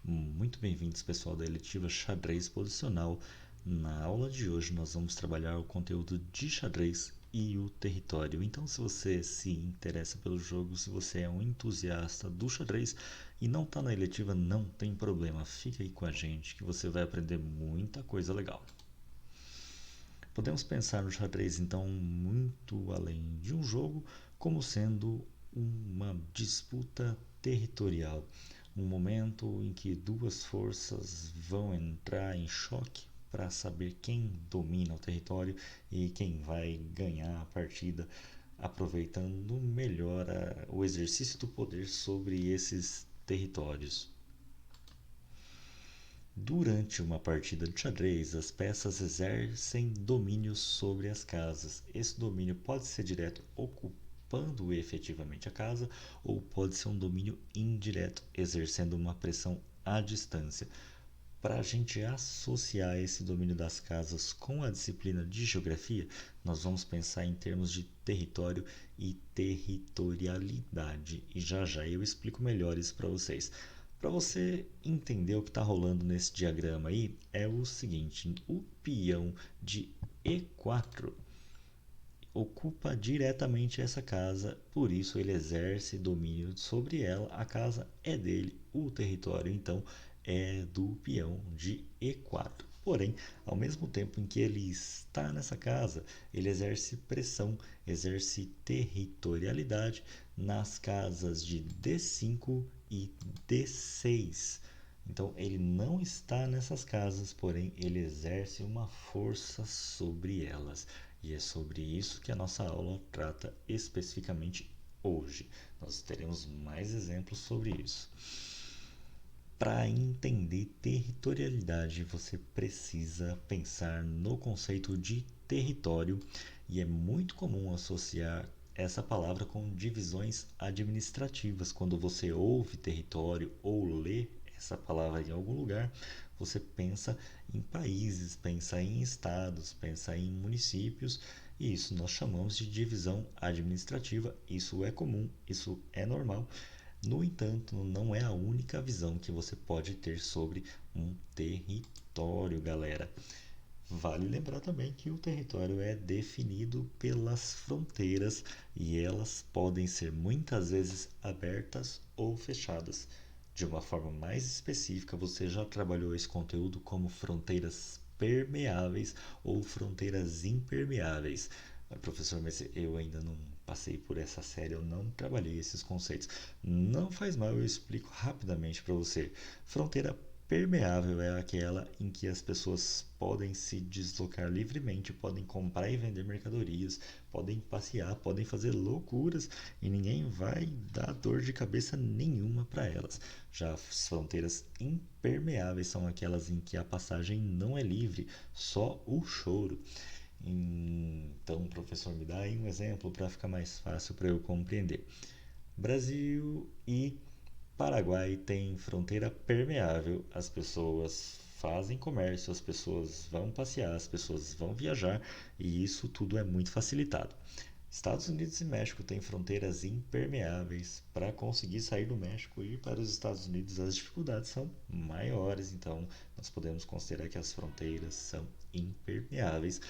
Muito bem-vindos, pessoal da eletiva Xadrez Posicional. Na aula de hoje nós vamos trabalhar o conteúdo de xadrez e o território. Então, se você se interessa pelo jogo, se você é um entusiasta do xadrez e não está na eletiva, não tem problema. Fica aí com a gente que você vai aprender muita coisa legal. Podemos pensar no xadrez, então, muito além de um jogo, como sendo uma disputa territorial, um momento em que duas forças vão entrar em choque para saber quem domina o território e quem vai ganhar a partida, aproveitando melhor o exercício do poder sobre esses territórios. Durante uma partida de xadrez, as peças exercem domínio sobre as casas. Esse domínio pode ser direto, ocupando efetivamente a casa, ou pode ser um domínio indireto, exercendo uma pressão à distância. Para a gente associar esse domínio das casas com a disciplina de geografia, nós vamos pensar em termos de território e territorialidade. E já já eu explico melhor isso para vocês. Para você entender o que está rolando nesse diagrama aí, é o seguinte: o peão de E4 ocupa diretamente essa casa, por isso ele exerce domínio sobre ela, a casa é dele, o território então é do peão de E4. Porém, ao mesmo tempo em que ele está nessa casa, ele exerce pressão, exerce territorialidade nas casas de D5 e D6. Então, ele não está nessas casas, porém, ele exerce uma força sobre elas. E é sobre isso que a nossa aula trata especificamente hoje. Nós teremos mais exemplos sobre isso. Para entender territorialidade, você precisa pensar no conceito de território, e é muito comum associar essa palavra com divisões administrativas. Quando você ouve território ou lê essa palavra em algum lugar, você pensa em países, pensa em estados, pensa em municípios, e isso nós chamamos de divisão administrativa. Isso é comum, isso é normal. No entanto, não é a única visão que você pode ter sobre um território, galera. Vale lembrar também que o território é definido pelas fronteiras e elas podem ser muitas vezes abertas ou fechadas. De uma forma mais específica, você já trabalhou esse conteúdo como fronteiras permeáveis ou fronteiras impermeáveis. Professor, mas eu ainda não passei por essa série, eu não trabalhei esses conceitos. Não faz mal, eu explico rapidamente para você. Fronteira permeável é aquela em que as pessoas podem se deslocar livremente, podem comprar e vender mercadorias, podem passear, podem fazer loucuras e ninguém vai dar dor de cabeça nenhuma para elas. Já as fronteiras impermeáveis são aquelas em que a passagem não é livre, só o choro. Então, professor, me dá aí um exemplo para ficar mais fácil para eu compreender. Brasil e Paraguai têm fronteira permeável. As pessoas fazem comércio, as pessoas vão passear, as pessoas vão viajar e isso tudo é muito facilitado. Estados Unidos e México têm fronteiras impermeáveis. Para conseguir sair do México e ir para os Estados Unidos, as dificuldades são maiores, então nós podemos considerar que as fronteiras são impermeáveis.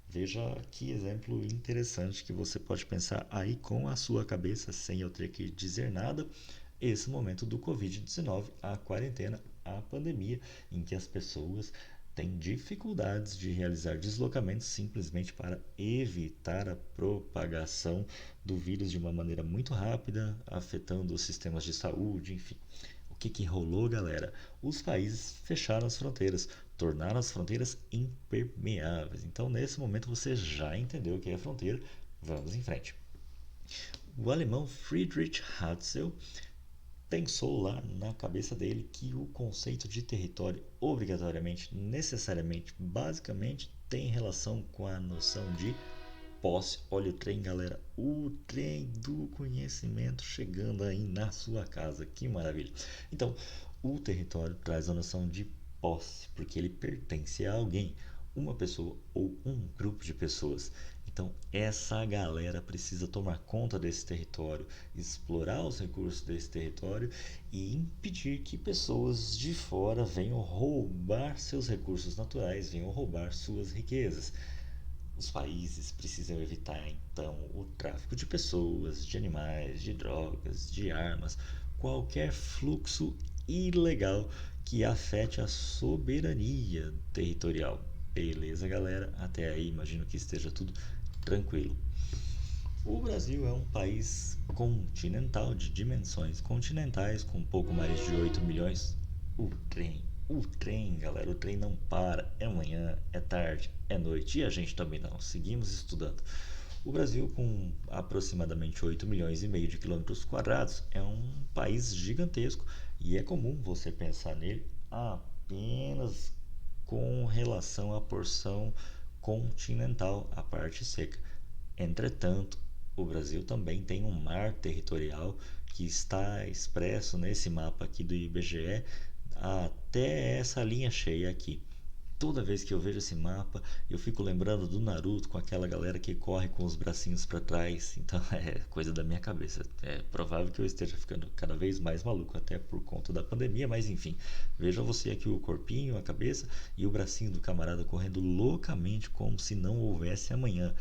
Veja que exemplo interessante que você pode pensar aí com a sua cabeça, sem eu ter que dizer nada, esse momento do Covid-19, a quarentena, a pandemia, em que as pessoas têm dificuldades de realizar deslocamentos simplesmente para evitar a propagação do vírus de uma maneira muito rápida, afetando os sistemas de saúde, enfim. O que rolou, galera? Os países fecharam as fronteiras, tornaram as fronteiras impermeáveis. Então, nesse momento, você já entendeu o que é fronteira. Vamos em frente. O alemão Friedrich Hatzel pensou lá na cabeça dele que o conceito de território obrigatoriamente, necessariamente, basicamente tem relação com a noção de posse. Olha o trem, galera, o trem do conhecimento chegando aí na sua casa, que maravilha. Então, o território traz a noção de posse, porque ele pertence a alguém. uma pessoa ou um grupo de pessoas. Então, essa galera precisa tomar conta desse território, explorar os recursos desse território e impedir que pessoas de fora venham roubar seus recursos naturais, venham roubar suas riquezas. Os países precisam evitar, então, o tráfico de pessoas, de animais, de drogas, de armas, qualquer fluxo ilegal que afete a soberania territorial. Beleza, galera? Até aí, imagino que esteja tudo tranquilo. O Brasil é um país continental, de dimensões continentais, com um pouco mais de 8 milhões. O trem, galera, o trem não para. É manhã, é tarde, é noite e a gente também não. Seguimos estudando. O Brasil, com aproximadamente 8 milhões e meio de quilômetros quadrados, é um país gigantesco e é comum você pensar nele apenas com relação à porção continental, a parte seca. Entretanto, o Brasil também tem um mar territorial que está expresso nesse mapa aqui do IBGE até essa linha cheia aqui. Toda vez que eu vejo esse mapa, eu fico lembrando do Naruto com aquela galera que corre com os bracinhos para trás. Então é coisa da minha cabeça. É provável que eu esteja ficando cada vez mais maluco, até por conta da pandemia, mas enfim. Veja você aqui o corpinho, a cabeça e o bracinho do camarada correndo loucamente como se não houvesse amanhã.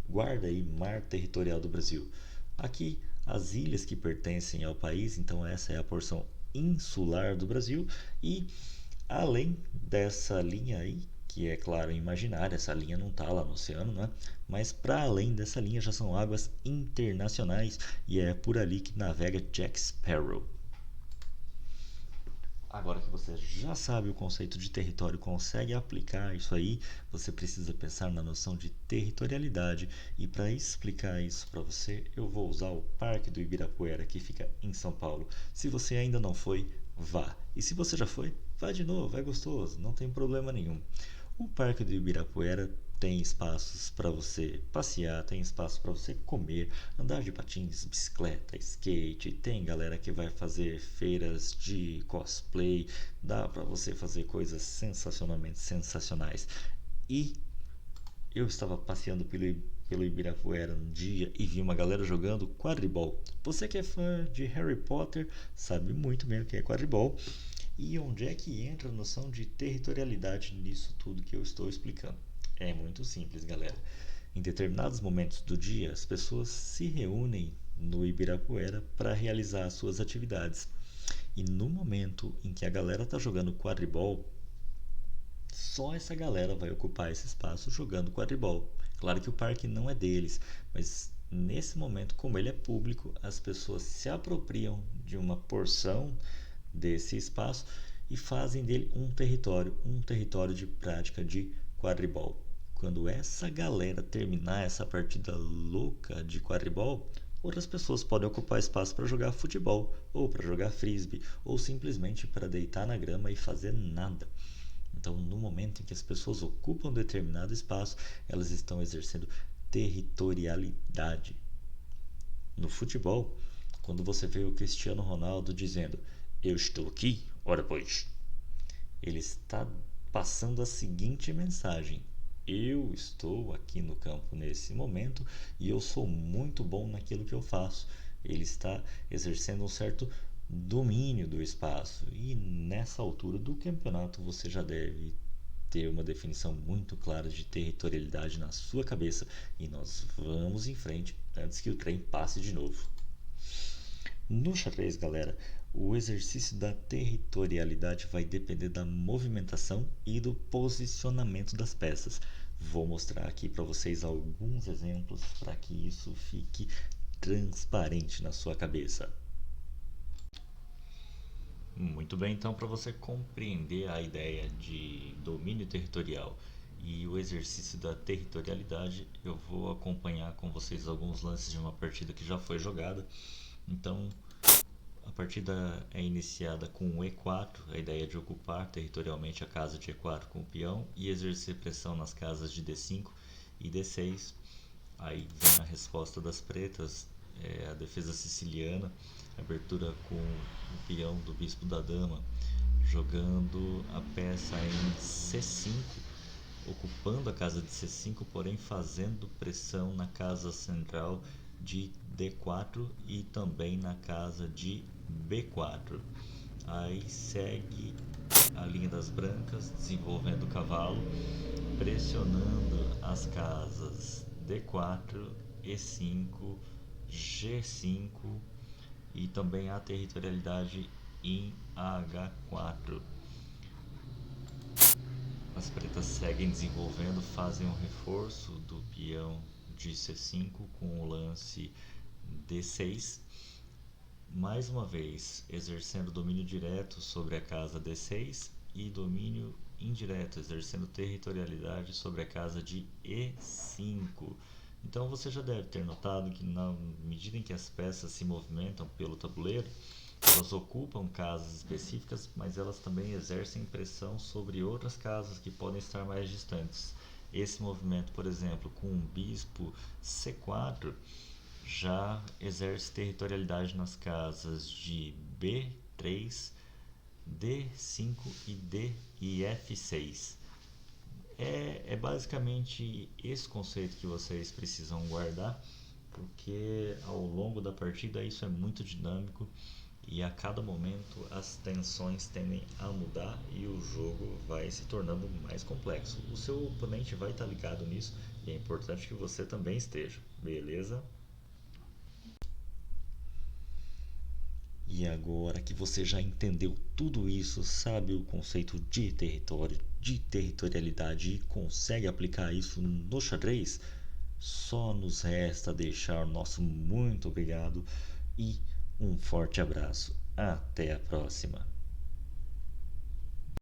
Guarda aí, mar territorial do Brasil. Aqui, as ilhas que pertencem ao país, então essa é a porção insular do Brasil, e além dessa linha aí, que é claro imaginária, essa linha não está lá no oceano, né? Mas para além dessa linha já são águas internacionais e é por ali que navega Jack Sparrow. Agora que você já sabe o conceito de território, consegue aplicar isso aí, você precisa pensar na noção de territorialidade. E para explicar isso para você, eu vou usar o Parque do Ibirapuera, que fica em São Paulo. Se você ainda não foi, vá. E se você já foi, vá de novo, é gostoso, não tem problema nenhum. O Parque do Ibirapuera tem espaços para você passear, tem espaço para você comer, andar de patins, bicicleta, skate, tem galera que vai fazer feiras de cosplay, dá para você fazer coisas sensacionalmente sensacionais. E eu estava passeando pelo Ibirapuera um dia e vi uma galera jogando quadribol. Você que é fã de Harry Potter sabe muito bem o que é quadribol. E onde é que entra a noção de territorialidade nisso tudo que eu estou explicando? É muito simples, galera. Em determinados momentos do dia, as pessoas se reúnem no Ibirapuera para realizar as suas atividades. E no momento em que a galera está jogando quadribol, só essa galera vai ocupar esse espaço jogando quadribol. Claro que o parque não é deles, mas nesse momento, como ele é público, as pessoas se apropriam de uma porção desse espaço e fazem dele um território de prática de quadribol. Quando essa galera terminar essa partida louca de quadribol, outras pessoas podem ocupar espaço para jogar futebol, ou para jogar frisbee, ou simplesmente para deitar na grama e fazer nada. Então, no momento em que as pessoas ocupam determinado espaço, elas estão exercendo territorialidade. No futebol, quando você vê o Cristiano Ronaldo dizendo eu estou aqui, ora pois, ele está passando a seguinte mensagem: eu estou aqui no campo nesse momento e eu sou muito bom naquilo que eu faço. Ele está exercendo um certo domínio do espaço e nessa altura do campeonato você já deve ter uma definição muito clara de territorialidade na sua cabeça e nós vamos em frente antes que o trem passe de novo. No xadrez, galera, o exercício da territorialidade vai depender da movimentação e do posicionamento das peças. Vou mostrar aqui para vocês alguns exemplos para que isso fique transparente na sua cabeça. Muito bem, então, para você compreender a ideia de domínio territorial e o exercício da territorialidade, eu vou acompanhar com vocês alguns lances de uma partida que já foi jogada. Então, a partida é iniciada com o E4, a ideia de ocupar territorialmente a casa de E4 com o peão e exercer pressão nas casas de D5 e D6. Aí vem a resposta das pretas, a defesa siciliana, abertura com o peão do bispo da dama, jogando a peça em C5 ocupando a casa de C5, porém fazendo pressão na casa central de D4 e também na casa de B4. Aí segue a linha das brancas, desenvolvendo o cavalo, pressionando as casas D4, E5, G5 e também a territorialidade em H4. As pretas seguem desenvolvendo, fazem um reforço do peão de C5 com o lance D6, mais uma vez exercendo domínio direto sobre a casa D6 e domínio indireto, exercendo territorialidade sobre a casa de E5. Então você já deve ter notado que na medida em que as peças se movimentam pelo tabuleiro, elas ocupam casas específicas, mas elas também exercem pressão sobre outras casas que podem estar mais distantes. Esse movimento, por exemplo, com um bispo C4, já exerce territorialidade nas casas de B3, D5 e F6. É basicamente esse conceito que vocês precisam guardar, porque ao longo da partida isso é muito dinâmico e a cada momento as tensões tendem a mudar e o jogo vai se tornando mais complexo. O seu oponente vai estar ligado nisso e é importante que você também esteja, beleza? E agora que você já entendeu tudo isso, sabe o conceito de território, de territorialidade e consegue aplicar isso no xadrez, só nos resta deixar o nosso muito obrigado e um forte abraço. Até a próxima!